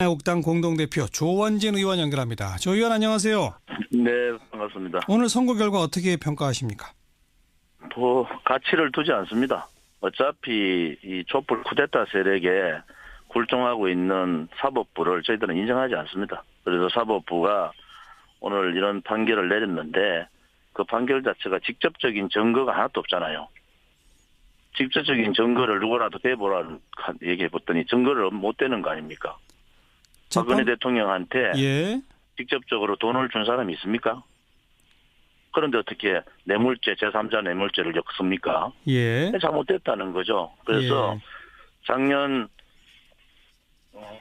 옥당 공동대표 조원진 의원 연결합니다. 조 의원 안녕하세요. 네, 반갑습니다. 오늘 선거 결과 어떻게 평가하십니까? 가치를 두지 않습니다. 어차피 이 촛불 쿠데타 세력에 굴종하고 있는 사법부를 저희들은 인정하지 않습니다. 그래서 사법부가 오늘 이런 판결을 내렸는데 그 판결 자체가 직접적인 증거가 하나도 없잖아요. 직접적인 증거를 누구라도 대보라 얘기해봤더니 증거를 못 대는 거 아닙니까? 박근혜 대통령한테 직접적으로 돈을 준 사람이 있습니까? 그런데 어떻게 뇌물죄, 제3자 뇌물죄를 엮습니까? 잘못됐다는 거죠. 그래서 작년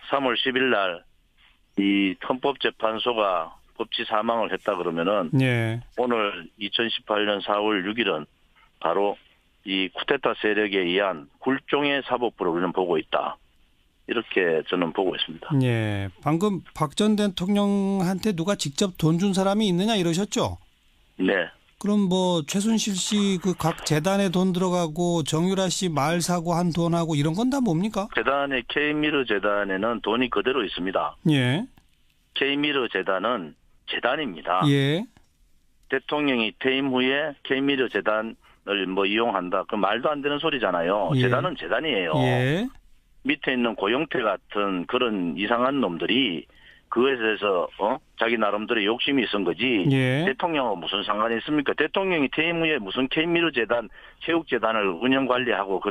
3월 10일 날 이 헌법재판소가 법치 사망을 했다 그러면은 오늘 2018년 4월 6일은 바로 이 쿠데타 세력에 의한 굴종의 사법부로 우리는 보고 있다. 이렇게 저는 보고 있습니다. 방금 박 전 대통령한테 누가 직접 돈 준 사람이 있느냐 이러셨죠? 네. 그럼 뭐 최순실 씨 그 각 재단에 돈 들어가고 정유라 씨 말 사고 한 돈하고 이런 건 다 뭡니까? 재단의 K미르 재단에는 돈이 그대로 있습니다. K미르 재단은 재단입니다. 대통령이 퇴임 후에 K미르 재단을 뭐 이용한다. 그 말도 안 되는 소리잖아요. 재단은 재단이에요. 밑에 있는 고영태 같은 그런 이상한 놈들이 그거에 대해서 자기 나름대로 욕심이 있은 거지 대통령하고 무슨 상관이 있습니까? 대통령이 퇴임 후에 무슨 K미르 재단, 체육재단을 운영 관리하고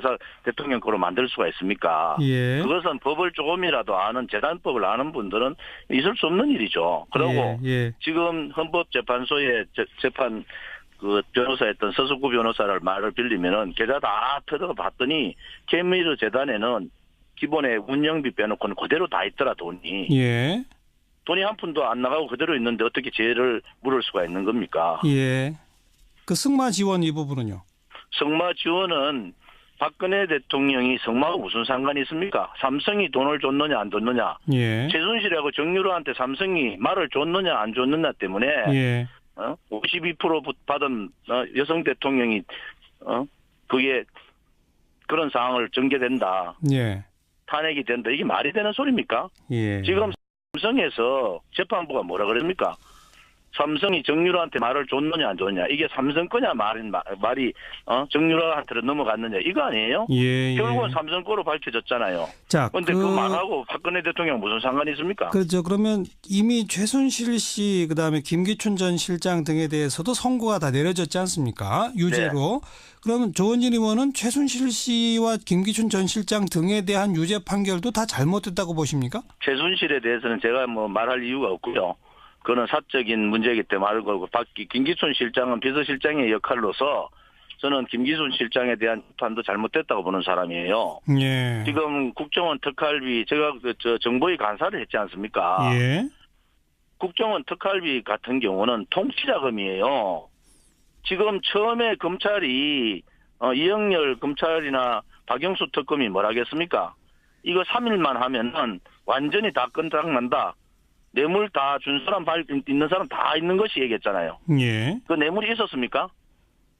대통령 거로 만들 수가 있습니까? 그것은 법을 조금이라도 아는 재단법을 아는 분들은 있을 수 없는 일이죠. 그리고 지금 헌법재판소에 재판 그 변호사였던 서석구 변호사를 말을 빌리면은 계좌 다 터득어 봤더니 K미르 재단에는 기본에 운영비 빼놓고는 그대로 다 있더라 돈이. 돈이 한 푼도 안 나가고 그대로 있는데 어떻게 죄를 물을 수가 있는 겁니까? 그 승마 지원 이 부분은요? 승마 지원은 박근혜 대통령이 승마하고 무슨 상관이 있습니까? 삼성이 돈을 줬느냐 안 줬느냐. 최순실하고 정유라한테 삼성이 말을 줬느냐 안 줬느냐 때문에 52% 받은 여성 대통령이 그게 그런 상황을 전개된다. 탄핵이 된다. 이게 말이 되는 소리입니까? 지금 삼성에서 재판부가 뭐라 그럽니까? 삼성이 정유라한테 말을 줬느냐 안 줬느냐. 이게 삼성 거냐 말이 정유라한테로 넘어갔느냐. 이거 아니에요? 결국은 삼성 거로 밝혀졌잖아요. 그런데 그 말하고 박근혜 대통령 무슨 상관이 있습니까? 그렇죠. 그러면 이미 최순실 씨 그다음에 김기춘 전 실장 등에 대해서도 선고가 다 내려졌지 않습니까? 유죄로. 그러면 조원진 의원은 최순실 씨와 김기춘 전 실장 등에 대한 유죄 판결도 다 잘못됐다고 보십니까? 최순실에 대해서는 제가 뭐 말할 이유가 없고요. 그거는 사적인 문제이기 때문에 말을 걸고 김기춘 실장은 비서실장의 역할로서 저는 김기춘 실장에 대한 판도 잘못됐다고 보는 사람이에요. 지금 국정원 특활비 제가 정보위 간사를 했지 않습니까? 국정원 특활비 같은 경우는 통치자금이에요. 지금 처음에 검찰이 이영렬 검찰이나 박영수 특검이 뭘 하겠습니까? 이거 3일만 하면은 완전히 다 끝장난다. 뇌물 다 준 사람 있는 사람 다 있는 것이 얘기했잖아요. 그 뇌물이 있었습니까?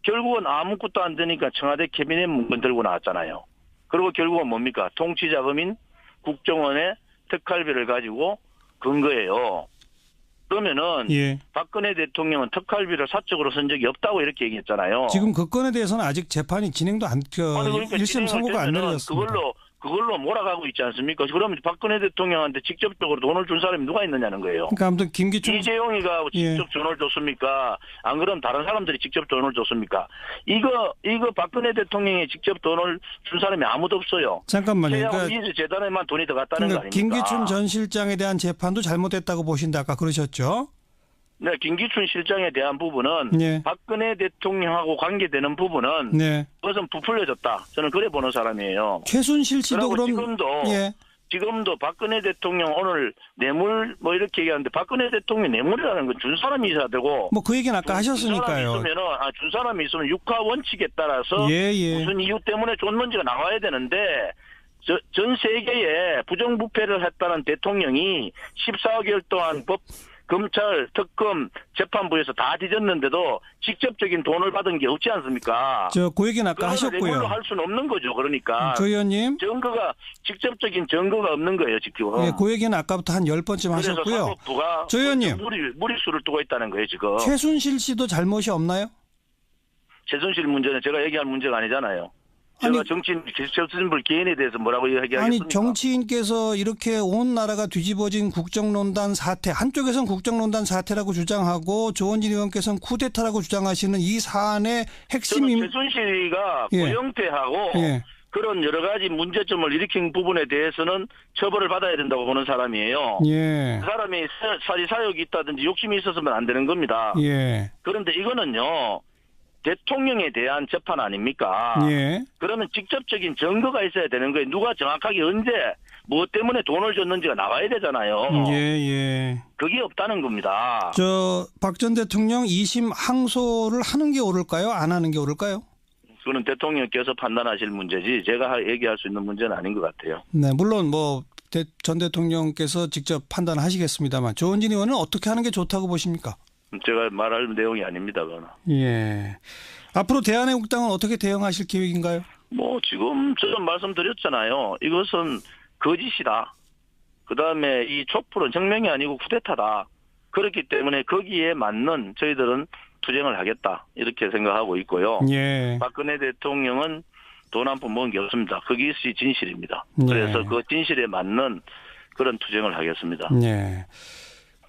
결국은 아무것도 안 되니까 청와대 캐비넷 문건 들고 나왔잖아요. 그리고 결국은 뭡니까? 통치자금인 국정원의 특활비를 가지고 건 거예요. 그러면은 박근혜 대통령은 특활비를 사적으로 쓴 적이 없다고 이렇게 얘기했잖아요. 지금 그 건에 대해서는 아직 재판이 진행도 안 그러니까 1심 선고가 안 내려졌습니다. 그걸로 몰아가고 있지 않습니까? 그러면 박근혜 대통령한테 직접적으로 돈을 준 사람이 누가 있느냐는 거예요. 그러니까 아무튼 이재용이가 직접 돈을 줬습니까? 안 그러면 다른 사람들이 직접 돈을 줬습니까? 이거 박근혜 대통령이 직접 돈을 준 사람이 아무도 없어요. 잠깐만요. 그러니까 재단에만 돈이 들어갔다는 거 아닙니까? 김기춘 전 실장에 대한 재판도 잘못됐다고 보신다 아까 그러셨죠? 네, 김기춘 실장에 대한 부분은 박근혜 대통령하고 관계되는 부분은 그것은 부풀려졌다. 저는 그래 보는 사람이에요. 최순실 씨도 그럼 지금도 박근혜 대통령 오늘 뇌물 뭐 이렇게 얘기하는데 박근혜 대통령 뇌물이라는 건 준 사람이 있어야 되고 뭐 그 얘기는 아까 하셨으니까요. 준 사람이 있으면 육하 원칙에 따라서 무슨 이유 때문에 줬는지가 나와야 되는데 전 세계에 부정부패를 했다는 대통령이 14개월 동안 검찰, 특검, 재판부에서 다 뒤졌는데도 직접적인 돈을 받은 게 없지 않습니까? 그 얘기는 아까 하셨고요. 이걸로 할 수는 없는 거죠. 그러니까. 조 의원님. 직접적인 증거가 없는 거예요, 지금. 예, 그 얘기는 아까부터 한 10번쯤 하셨고요. 그래서 사법부가 조 의원님. 무리수를 두고 있다는 거예요, 지금. 최순실 씨도 잘못이 없나요? 최순실 문제는 제가 얘기할 문제가 아니잖아요. 제가 정치인, 최순실 개인에 대해서 뭐라고 얘기하겠습니까? 아니, 정치인께서 이렇게 온 나라가 뒤집어진 국정농단 사태, 한쪽에서는 국정농단 사태라고 주장하고 조원진 의원께서는 쿠데타라고 주장하시는 이 사안의 핵심이 최순실이가 고영태하고 그런 여러 가지 문제점을 일으킨 부분에 대해서는 처벌을 받아야 된다고 보는 사람이에요. 그 사람이 사리사욕이 있다든지 욕심이 있었으면 안 되는 겁니다. 그런데 이거는요. 대통령에 대한 재판 아닙니까? 그러면 직접적인 증거가 있어야 되는 거예요. 누가 정확하게 언제 무엇 때문에 돈을 줬는지가 나와야 되잖아요. 그게 없다는 겁니다. 박 전 대통령 2심 항소를 하는 게 옳을까요? 안 하는 게 옳을까요? 그거는 대통령께서 판단하실 문제지 제가 얘기할 수 있는 문제는 아닌 것 같아요. 네, 물론 전 대통령께서 직접 판단하시겠습니다만 조원진 의원은 어떻게 하는 게 좋다고 보십니까? 제가 말할 내용이 아닙니다. 그거는. 앞으로 대한애국당은 어떻게 대응하실 계획인가요? 지금 저는 말씀드렸잖아요. 이것은 거짓이다. 그다음에 이 촛불은 혁명이 아니고 쿠데타다. 그렇기 때문에 거기에 맞는 저희들은 투쟁을 하겠다. 이렇게 생각하고 있고요. 박근혜 대통령은 돈 한 푼 먹은 게 없습니다. 그것이 진실입니다. 그래서 그 진실에 맞는 그런 투쟁을 하겠습니다.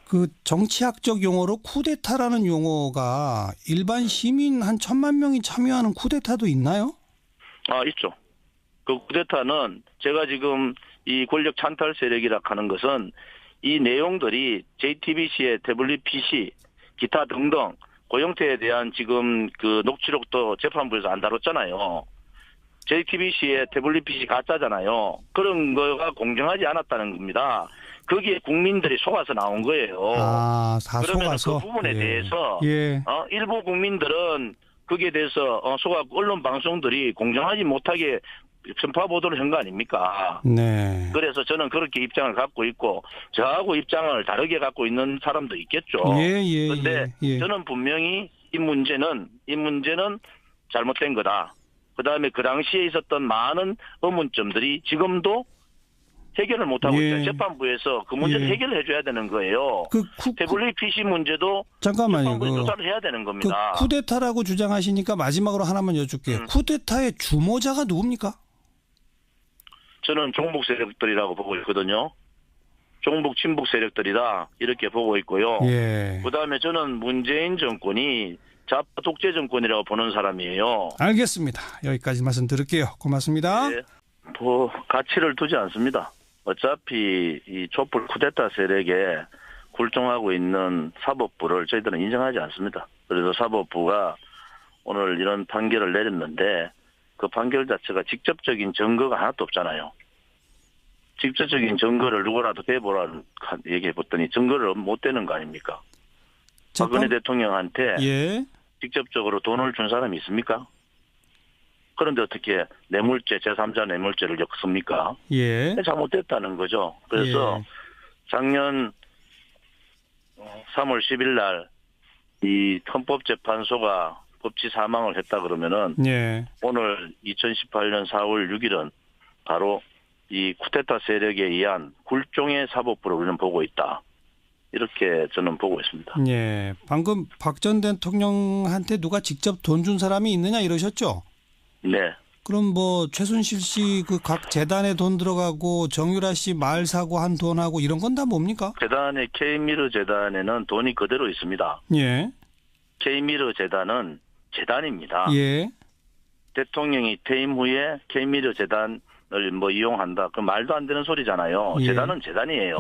그 정치학적 용어로 쿠데타라는 용어가 일반 시민 한 1,000만 명이 참여하는 쿠데타도 있나요? 있죠. 그 쿠데타는 제가 지금 이 권력 찬탈 세력이라 하는 것은 이 내용들이 JTBC의 WPC 기타 등등 고영태에 대한 지금 그 녹취록도 재판부에서 안 다뤘잖아요. JTBC의 WPC 가짜잖아요. 그런 거가 공정하지 않았다는 겁니다. 거기에 국민들이 속아서 나온 거예요. 그러면 그 부분에 대해서 일부 국민들은 거기에 대해서 속아 언론 방송들이 공정하지 못하게 편파 보도를 한 거 아닙니까? 그래서 저는 그렇게 입장을 갖고 있고 저하고 입장을 다르게 갖고 있는 사람도 있겠죠. 그런데 저는 분명히 이 문제는 잘못된 거다. 그다음에 그 당시에 있었던 많은 의문점들이 지금도 해결을 못하고 있어요. 재판부에서 그 문제를 해결해 줘야 되는 거예요. WPC 문제도 재판부에 조사를 해야 되는 겁니다. 쿠데타라고 주장하시니까 마지막으로 하나만 여쭐게요. 쿠데타의 주모자가 누굽니까? 저는 종북 세력들이라고 보고 있거든요. 종북 친북 세력들이다 이렇게 보고 있고요. 그다음에 저는 문재인 정권이 좌파 독재 정권이라고 보는 사람이에요. 알겠습니다. 여기까지 말씀 드릴게요. 고맙습니다. 가치를 두지 않습니다. 어차피 이 촛불 쿠데타 세력에 굴종하고 있는 사법부를 저희들은 인정하지 않습니다. 그래서 사법부가 오늘 이런 판결을 내렸는데 그 판결 자체가 직접적인 증거가 하나도 없잖아요. 직접적인 증거를 누구라도 대보라는 얘기해 봤더니 증거를 못 대는 거 아닙니까? 박근혜 대통령한테 직접적으로 돈을 준 사람이 있습니까? 그런데 어떻게 뇌물죄, 제3자 뇌물죄를 엮습니까? 잘못됐다는 거죠. 그래서 작년 3월 10일 날 이 헌법재판소가 법치 사망을 했다 그러면은 오늘 2018년 4월 6일은 바로 이 쿠데타 세력에 의한 굴종의 사법부로 우리는 보고 있다. 이렇게 저는 보고 있습니다. 방금 박 전 대통령한테 누가 직접 돈 준 사람이 있느냐 이러셨죠? 그럼 최순실 씨 그 각 재단에 돈 들어가고 정유라 씨 말 사고 한 돈하고 이런 건 다 뭡니까? 재단의 K미르 재단에는 돈이 그대로 있습니다. K미르 재단은 재단입니다. 대통령이 퇴임 후에 K미르 재단을 이용한다. 그 말도 안 되는 소리잖아요. 재단은 재단이에요.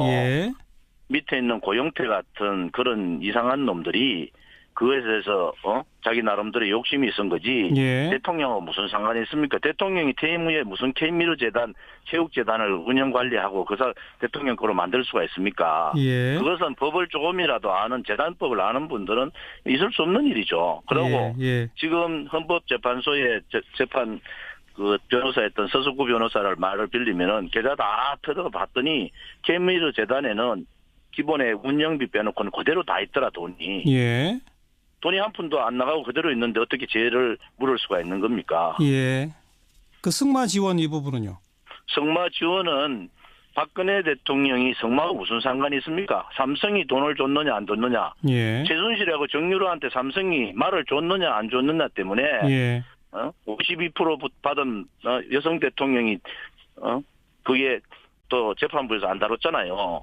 밑에 있는 고영태 같은 그런 이상한 놈들이 그거에 대해서 자기 나름대로 욕심이 있은 거지 대통령하고 무슨 상관이 있습니까? 대통령이 퇴임 후에 무슨 K미르 재단, 체육재단을 운영 관리하고 대통령 거로 만들 수가 있습니까? 그것은 법을 조금이라도 아는 재단법을 아는 분들은 있을 수 없는 일이죠. 그리고 지금 헌법재판소의 재판 그 변호사였던 서석구 변호사를 말을 빌리면은 계좌 다 뜯어봤더니 K미르 재단에는 기본에 운영비 빼놓고는 그대로 다 있더라, 돈이. 예. 돈이 한 푼도 안 나가고 그대로 있는데 어떻게 죄를 물을 수가 있는 겁니까? 예. 그 승마 지원 이 부분은요? 승마 지원은 박근혜 대통령이 승마하고 무슨 상관이 있습니까? 삼성이 돈을 줬느냐 안 줬느냐. 예. 최순실하고 정유라한테 삼성이 말을 줬느냐 안 줬느냐 때문에 예. 52% 받은 여성 대통령이 그게 또 재판부에서 안 다뤘잖아요.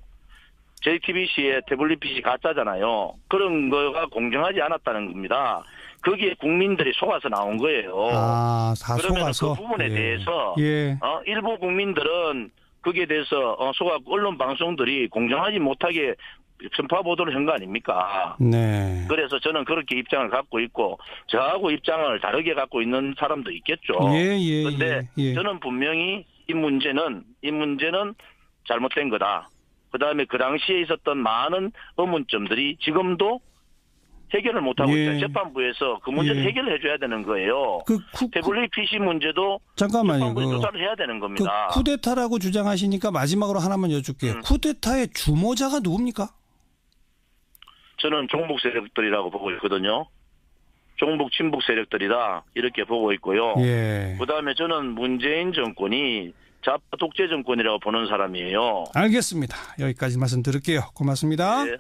JTBC의 태블릿 PC 가짜잖아요. 그런 거가 공정하지 않았다는 겁니다. 거기에 국민들이 속아서 나온 거예요. 다 그러면 속아서? 그 부분에 예. 대해서 예. 일부 국민들은 거기에 대해서 속아 언론 방송들이 공정하지 못하게 편파 보도를 한 거 아닙니까? 네. 그래서 저는 그렇게 입장을 갖고 있고 저하고 입장을 다르게 갖고 있는 사람도 있겠죠. 예. 그런데 예. 저는 분명히 이 문제는 잘못된 거다. 그다음에 그 당시에 있었던 많은 의문점들이 지금도 해결을 못하고 예. 있어요. 재판부에서 그 문제를 예. 해결을 해줘야 되는 거예요. 태블릿 PC 문제도 잠깐만요. 재판부에 조사를 해야 되는 겁니다. 쿠데타라고 주장하시니까 마지막으로 하나만 여쭙게요. 쿠데타의 주모자가 누굽니까? 저는 종북 세력들이라고 보고 있거든요. 종북 친북 세력들이다 이렇게 보고 있고요. 예. 그다음에 저는 문재인 정권이 좌파 독재 정권이라고 보는 사람이에요. 알겠습니다. 여기까지 말씀 드릴게요. 고맙습니다. 네.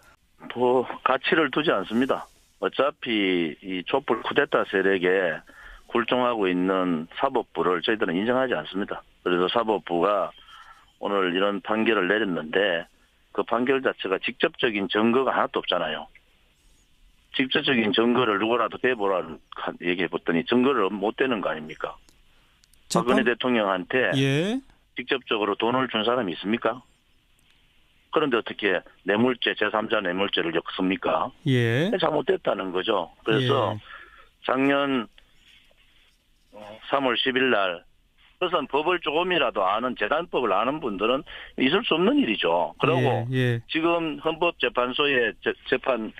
가치를 두지 않습니다. 어차피 이 촛불 쿠데타 세력에 굴종하고 있는 사법부를 저희들은 인정하지 않습니다. 그래서 사법부가 오늘 이런 판결을 내렸는데 그 판결 자체가 직접적인 증거가 하나도 없잖아요. 직접적인 증거를 누구라도 대보라는 얘기해 봤더니 증거를 못 대는 거 아닙니까? 박근혜 대통령한테 예. 직접적으로 돈을 준 사람이 있습니까? 그런데 어떻게 뇌물죄, 제3자 뇌물죄를 엮습니까? 예. 잘못됐다는 거죠. 그래서 작년 3월 10일 날 그것은 법을 조금이라도 아는 재단법을 아는 분들은 있을 수 없는 일이죠. 그리고 지금 헌법재판소에 재판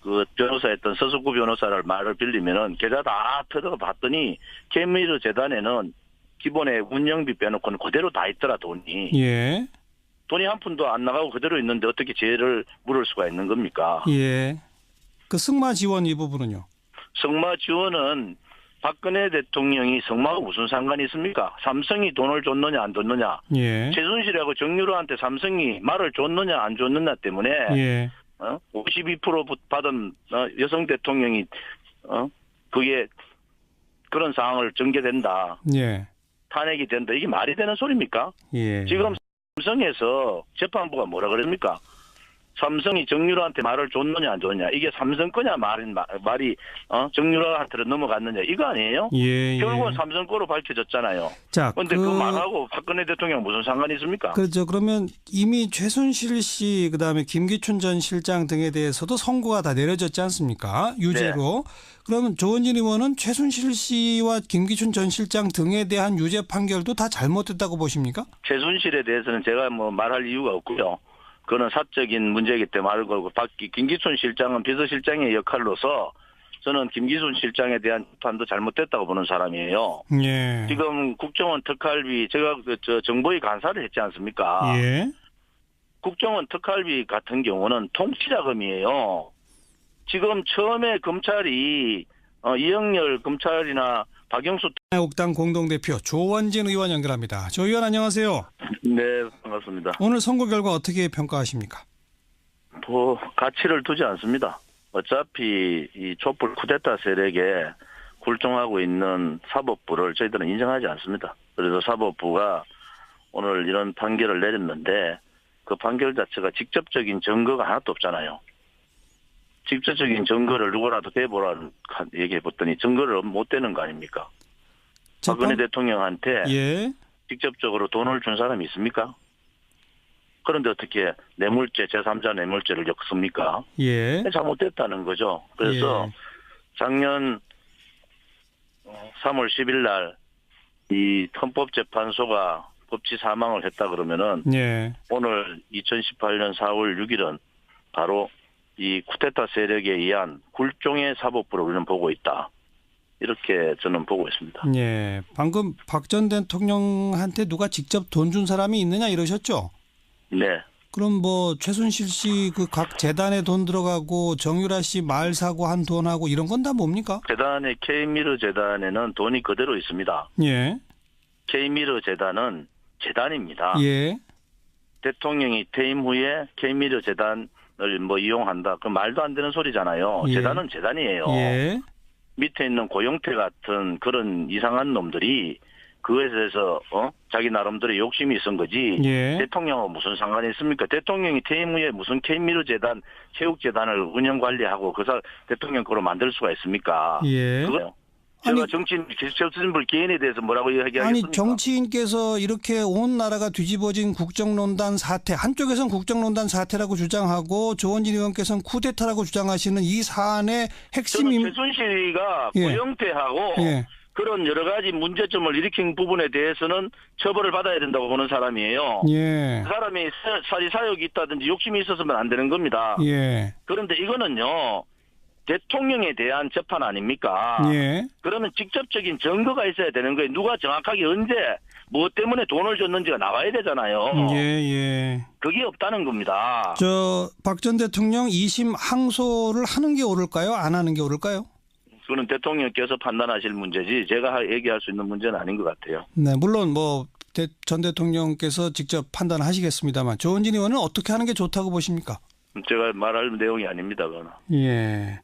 그 변호사였던 서석구 변호사를 말을 빌리면은 계좌 다 들어가 봤더니 케미르 재단에는 기본에 운영비 빼놓고는 그대로 다 있더라 돈이. 예. 돈이 한 푼도 안 나가고 그대로 있는데 어떻게 죄를 물을 수가 있는 겁니까? 예. 그 승마 지원 이 부분은요? 승마 지원은 박근혜 대통령이 승마하고 무슨 상관이 있습니까? 삼성이 돈을 줬느냐 안 줬느냐. 예. 최순실하고 정유라한테 삼성이 말을 줬느냐 안 줬느냐 때문에 예. 52% 받은 여성 대통령이 그게 그런 상황을 전개된다. 예. 탄핵이 된다. 이게 말이 되는 소리입니까? 예. 지금 삼성에서 재판부가 뭐라 그럽니까? 삼성이 정유라한테 말을 줬느냐 안 줬느냐. 이게 삼성 거냐 말이 정유라한테로 넘어갔느냐 이거 아니에요? 예. 결국은 삼성 거로 밝혀졌잖아요. 자, 그런데 그 말하고 박근혜 대통령 무슨 상관이 있습니까? 그러면 이미 최순실 씨 그다음에 김기춘 전 실장 등에 대해서도 선고가 다 내려졌지 않습니까? 유죄로. 네. 그러면 조원진 의원은 최순실 씨와 김기춘 전 실장 등에 대한 유죄 판결도 다 잘못됐다고 보십니까? 최순실에 대해서는 제가 뭐 말할 이유가 없고요. 그거는 사적인 문제이기 때문에 말을 걸고 김기춘 실장은 비서실장의 역할로서 저는 김기춘 실장에 대한 판도 잘못됐다고 보는 사람이에요. 예. 지금 국정원 특활비 제가 정보위 간사를 했지 않습니까? 예. 국정원 특활비 같은 경우는 통치자금이에요. 지금 처음에 검찰이 이영렬 검찰이나 박영수 옥당 공동대표 조원진 의원 연결합니다. 조 의원 안녕하세요. 네, 반갑습니다. 오늘 선고 결과 어떻게 평가하십니까? 가치를 두지 않습니다. 어차피 이 촛불 쿠데타 세력에 굴종하고 있는 사법부를 저희들은 인정하지 않습니다. 그래서 사법부가 오늘 이런 판결을 내렸는데 그 판결 자체가 직접적인 증거가 하나도 없잖아요. 직접적인 증거를 누구라도 대보라는 얘기해 봤더니 증거를 못 대는 거 아닙니까? 박근혜 대통령한테 직접적으로 돈을 준 사람이 있습니까? 그런데 어떻게 뇌물죄, 제3자 뇌물죄를 엮습니까? 잘못됐다는 거죠. 그래서 작년 3월 10일 날 이 헌법재판소가 법치 사망을 했다 그러면은 오늘 2018년 4월 6일은 바로 이 쿠데타 세력에 의한 굴종의 사법부로 우리는 보고 있다. 이렇게 저는 보고 있습니다. 예. 방금 박 전 대통령한테 누가 직접 돈 준 사람이 있느냐 이러셨죠? 네. 그럼 뭐 최순실 씨 그 각 재단에 돈 들어가고 정유라 씨 말 사고 한 돈하고 이런 건 다 뭡니까? 재단의 K미르 재단에는 돈이 그대로 있습니다. 예. K미르 재단은 재단입니다. 예. 대통령이 퇴임 후에 K미르 재단을 뭐 이용한다. 그 말도 안 되는 소리잖아요. 예. 재단은 재단이에요. 예. 밑에 있는 고용태 같은 그런 이상한 놈들이 그거에 대해서 자기 나름대로 욕심이 있은 거지. 예. 대통령하고 무슨 상관이 있습니까? 대통령이 퇴임 후에 무슨 K미르 재단, 체육재단을 운영 관리하고 그 사람 대통령 거로 만들 수가 있습니까? 예. 그거요. 제가 정치인 기술진불 개인에 대해서 뭐라고 이야기하겠습니까? 아니 정치인께서 이렇게 온 나라가 뒤집어진 국정농단 사태, 한쪽에선 국정농단 사태라고 주장하고 조원진 의원께서는 쿠데타라고 주장하시는 이 사안의 핵심이 최순실이가 예. 고영태하고 예. 그런 여러 가지 문제점을 일으킨 부분에 대해서는 처벌을 받아야 된다고 보는 사람이에요. 예. 그 사람이 사리사욕이 있다든지 욕심이 있었으면 안 되는 겁니다. 예. 그런데 이거는요. 대통령에 대한 재판 아닙니까? 예. 그러면 직접적인 증거가 있어야 되는 거예요. 누가 정확하게 언제 무엇 때문에 돈을 줬는지가 나와야 되잖아요. 예, 예. 그게 없다는 겁니다. 저 박 전 대통령 2심 항소를 하는 게 옳을까요? 안 하는 게 옳을까요? 그건 대통령께서 판단하실 문제지 제가 얘기할 수 있는 문제는 아닌 것 같아요. 네, 물론 뭐 전 대통령께서 직접 판단하시겠습니다만 조원진 의원은 어떻게 하는 게 좋다고 보십니까? 제가 말할 내용이 아닙니다. 그거는. 예.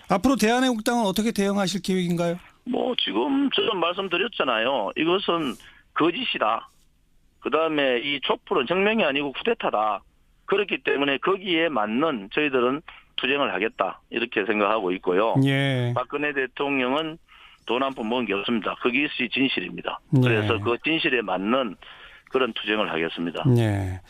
앞으로 대한애국당은 어떻게 대응하실 계획인가요? 뭐 지금 저는 말씀드렸잖아요. 이것은 거짓이다. 그다음에 이 촛불은 혁명이 아니고 쿠데타다. 그렇기 때문에 거기에 맞는 저희들은 투쟁을 하겠다. 이렇게 생각하고 있고요. 예. 박근혜 대통령은 돈 한 푼 먹은 게 없습니다. 그것이 진실입니다. 예. 그래서 그 진실에 맞는 그런 투쟁을 하겠습니다. 예.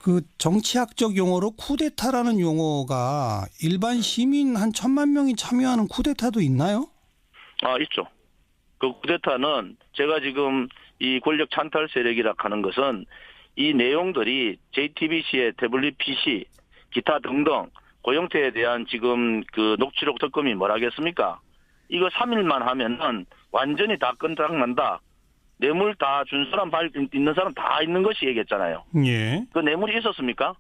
그 정치학적 용어로 쿠데타라는 용어가 일반 시민 한 1,000만 명이 참여하는 쿠데타도 있나요? 아, 있죠. 그 쿠데타는 제가 지금 이 권력 찬탈 세력이라 하는 것은 이 내용들이 JTBC의 태블릿 PC, 기타 등등 고영태에 대한 지금 그 녹취록 특검이 뭐라겠습니까? 이거 3일만 하면은 완전히 다 끝장난다. 뇌물 다 준 사람, 있는 사람 다 있는 것이 얘기했잖아요. 예. 그 뇌물이 있었습니까?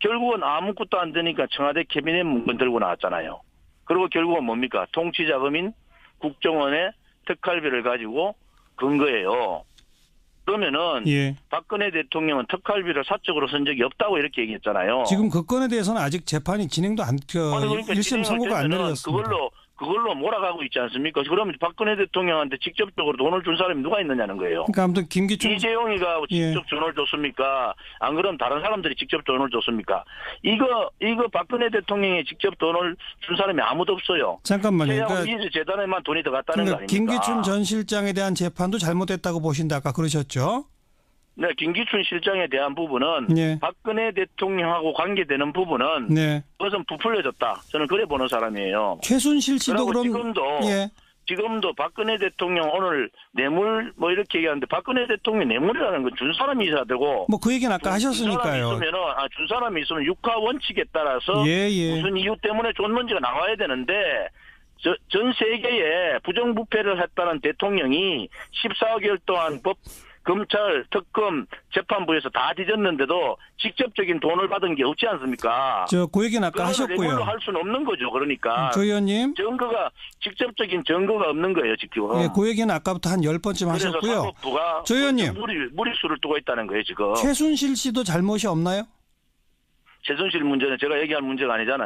결국은 아무것도 안 되니까 청와대 캐비넷 문건 들고 나왔잖아요. 그리고 결국은 뭡니까? 통치자금인 국정원의 특활비를 가지고 건 거예요. 그러면은 예. 박근혜 대통령은 특활비를 사적으로 쓴 적이 없다고 이렇게 얘기했잖아요. 지금 그 건에 대해서는 아직 재판이 진행도 안, 그러니까 1심 선고가 안 내려졌습니다. 그걸로 몰아가고 있지 않습니까? 그러면 박근혜 대통령한테 직접적으로 돈을 준 사람이 누가 있느냐는 거예요. 그러니까 아무튼 김기춘 이재용이가 예. 직접 돈을 줬습니까? 안 그러면 다른 사람들이 직접 돈을 줬습니까? 이거 박근혜 대통령이 직접 돈을 준 사람이 아무도 없어요. 잠깐만요. 그러니까 재단에만 돈이 들어갔다는 거 아닙니까? 김기춘 전 실장에 대한 재판도 잘못됐다고 보신다 아까 그러셨죠? 네, 김기춘 실장에 대한 부분은 예. 박근혜 대통령하고 관계되는 부분은 네. 그것은 부풀려졌다. 저는 그래 보는 사람이에요. 최순실 씨도 그럼 지금도 박근혜 대통령 오늘 뇌물 뭐 이렇게 얘기하는데 박근혜 대통령 뇌물이라는 건 준 사람이 있어야 되고 뭐 그 얘기는 아까 하셨으니까요. 준 사람이 있으면 육하 원칙에 따라서 무슨 이유 때문에 줬는지가 나와야 되는데 전 세계에 부정부패를 했다는 대통령이 14개월 동안 검찰, 특검, 재판부에서 다 뒤졌는데도 직접적인 돈을 받은 게 없지 않습니까? 그 얘기는 아까 하셨고요. 이걸로 할 수는 없는 거죠. 그러니까. 조 의원님. 직접적인 증거가 없는 거예요, 지금. 예, 그 얘기는 아까부터 한 10번쯤 하셨고요. 그래서 사법부가 조 의원님. 무리수를 두고 있다는 거예요, 지금. 최순실 씨도 잘못이 없나요? 최순실 문제는 제가 얘기할 문제가 아니잖아요.